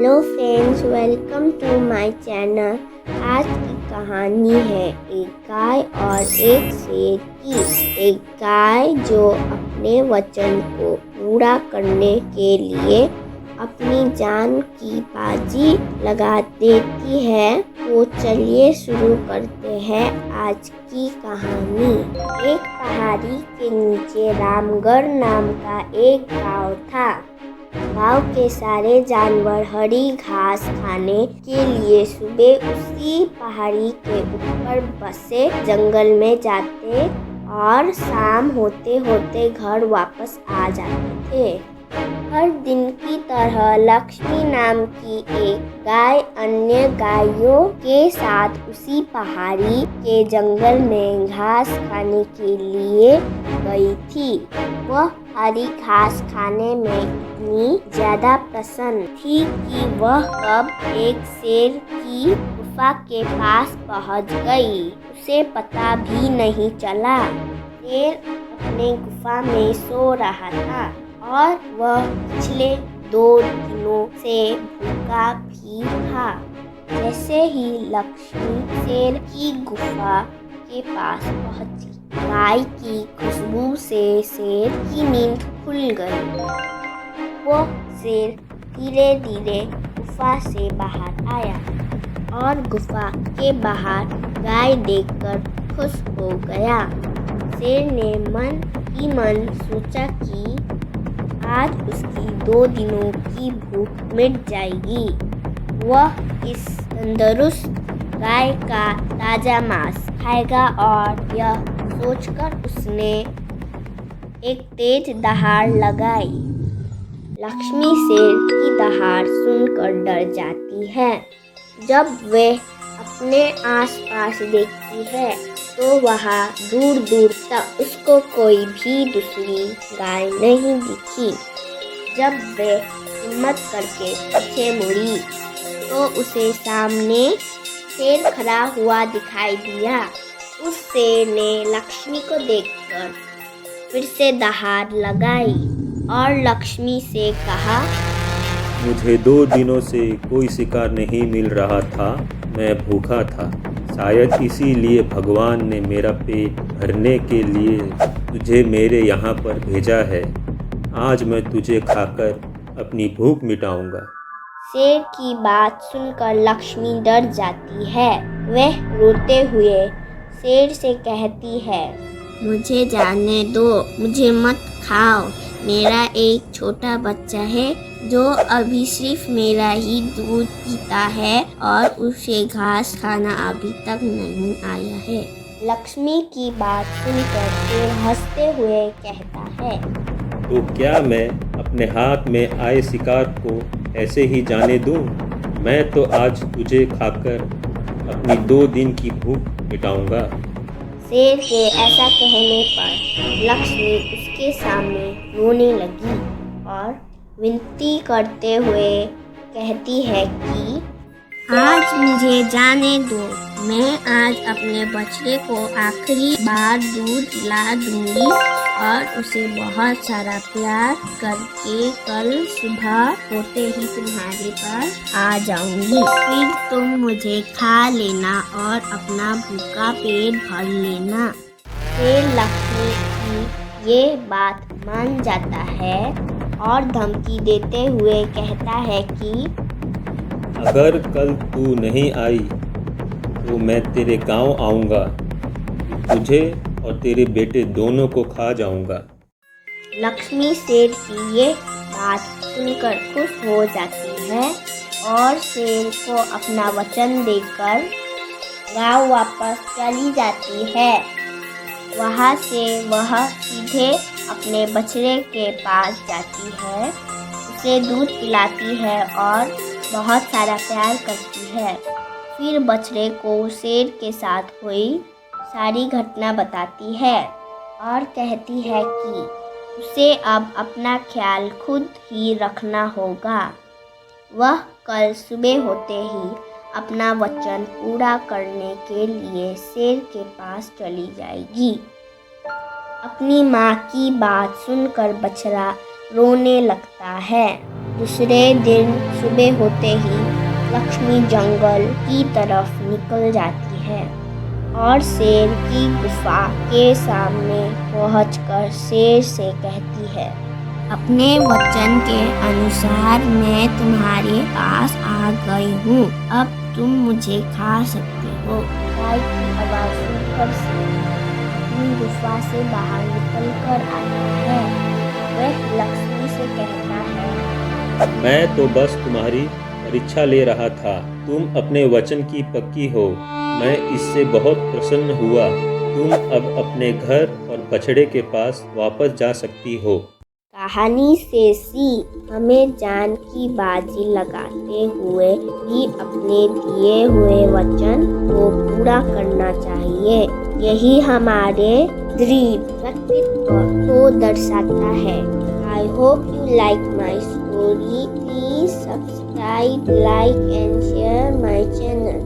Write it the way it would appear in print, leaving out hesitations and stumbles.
Hello friends, welcome to my channel. आज की कहानी है एक गाय और एक शेर की। एक गाय जो अपने वचन को पूरा करने के लिए अपनी जान की बाजी लगा देती है। तो चलिए शुरू करते हैं आज की कहानी। एक पहाड़ी के नीचे रामगढ़ नाम का एक गांव था। गांव के सारे जानवर हरी घास खाने के लिए सुबह उसी पहाड़ी के ऊपर बसे जंगल में जाते और शाम होते होते घर वापस आ जाते थे। हर दिन की तरह लक्ष्मी नाम की एक गाय अन्य गायों के साथ उसी पहाड़ी के जंगल में घास खाने के लिए गई थी। वह हरी घास खाने में इतनी ज्यादा प्रसन्न थी कि वह कब एक शेर की गुफा के पास पहुंच गई, उसे पता भी नहीं चला। शेर अपने गुफा में सो रहा था और वह पिछले 2 दिनों से भूखा भी था। जैसे ही लक्ष्मी शेर की गुफा के पास पहुंची, गाय की खुशबू से शेर की नींद खुल गई। वो शेर धीरे धीरे गुफा से बाहर आया और गुफा के बाहर गाय देखकर खुश हो गया। शेर ने मन ही मन सोचा कि आज उसकी 2 दिनों की भूख मिट जाएगी। वह इस तंदुरुस्त गाय का ताजा मांस खाएगा और यह सोचकर उसने एक तेज दहाड़ लगाई। लक्ष्मी शेर की दहाड़ सुनकर डर जाती है। जब वे अपने आसपास देखती है तो वहाँ दूर दूर तक उसको कोई भी दूसरी गाय नहीं दिखी। जब वे हिम्मत करके पीछे मुड़ी तो उसे सामने शेर खड़ा हुआ दिखाई दिया। उस शेर ने लक्ष्मी को देखकर फिर से दहाड़ लगाई और लक्ष्मी से कहा, मुझे 2 दिनों से कोई शिकार नहीं मिल रहा था। मैं भूखा था। शायद इसीलिए भगवान ने मेरा पेट भरने के लिए तुझे मेरे यहाँ पर भेजा है। आज मैं तुझे खाकर अपनी भूख मिटाऊंगा। शेर की बात सुनकर लक्ष्मी डर जाती है। वह रोते हुए शेर से कहती है, मुझे जाने दो, मुझे मत खाओ। मेरा एक छोटा बच्चा है जो अभी सिर्फ मेरा ही दूध पीता है और उसे घास खाना अभी तक नहीं आया है। लक्ष्मी की बात सुनकर शेर हंसते हुए कहता है, तो क्या मैं अपने हाथ में आए शिकार को ऐसे ही जाने दूं? मैं तो आज तुझे खाकर अपनी 2 दिन की भूख मिटाऊंगा। शेर के ऐसा कहने पर लक्ष्मी उसके सामने रोने लगी और विनती करते हुए कहती है कि आज मुझे जाने दो। मैं आज अपने बछड़े को आखिरी बार दूध पिला दूंगी और उसे बहुत सारा प्यार करके कल सुबह होते ही तुम्हारे पास आ जाऊंगी। फिर तुम मुझे खा लेना और अपना भूखा पेट भर लेना। शेर लक्ष्मी की ये बात मान जाता है और धमकी देते हुए कहता है कि अगर कल तू नहीं आई तो मैं तेरे गांव आऊँगा, तुझे और तेरे बेटे दोनों को खा जाऊँगा। लक्ष्मी शेर की ये बात सुनकर खुश हो जाती है और शेर को अपना वचन देकर गांव वापस चली जाती है। वहाँ से वह सीधे अपने बछड़े के पास जाती है, उसे दूध पिलाती है और बहुत सारा प्यार करती है। फिर बछड़े को शेर के साथ हुई सारी घटना बताती है और कहती है कि उसे अब अपना ख्याल खुद ही रखना होगा। वह कल सुबह होते ही अपना वचन पूरा करने के लिए शेर के पास चली जाएगी। अपनी माँ की बात सुनकर बछड़ा रोने लगता है। दूसरे दिन सुबह होते ही लक्ष्मी जंगल की तरफ निकल जाती है और शेर की गुफा के सामने पहुंचकर शेर से कहती है, अपने वचन के अनुसार मैं तुम्हारे पास आ गई हूँ। अब तुम मुझे खा सकते हो। गाय की आवाज़ सुनकर शेर अपनी गुफा से बाहर निकलकर आता है। वह लक्ष्मी से कहता है, मैं तो बस तुम्हारी परीक्षा ले रहा था। तुम अपने वचन की पक्की हो। मैं इससे बहुत प्रसन्न हुआ। तुम अब अपने घर और बछड़े के पास वापस जा सकती हो। कहानी से सीख, हमें जान की बाजी लगाते हुए भी अपने दिए हुए वचन को पूरा करना चाहिए। यही हमारे दृढ़ व्यक्तित्व को दर्शाता है। I hope you like my story. Please subscribe, like and share my channel.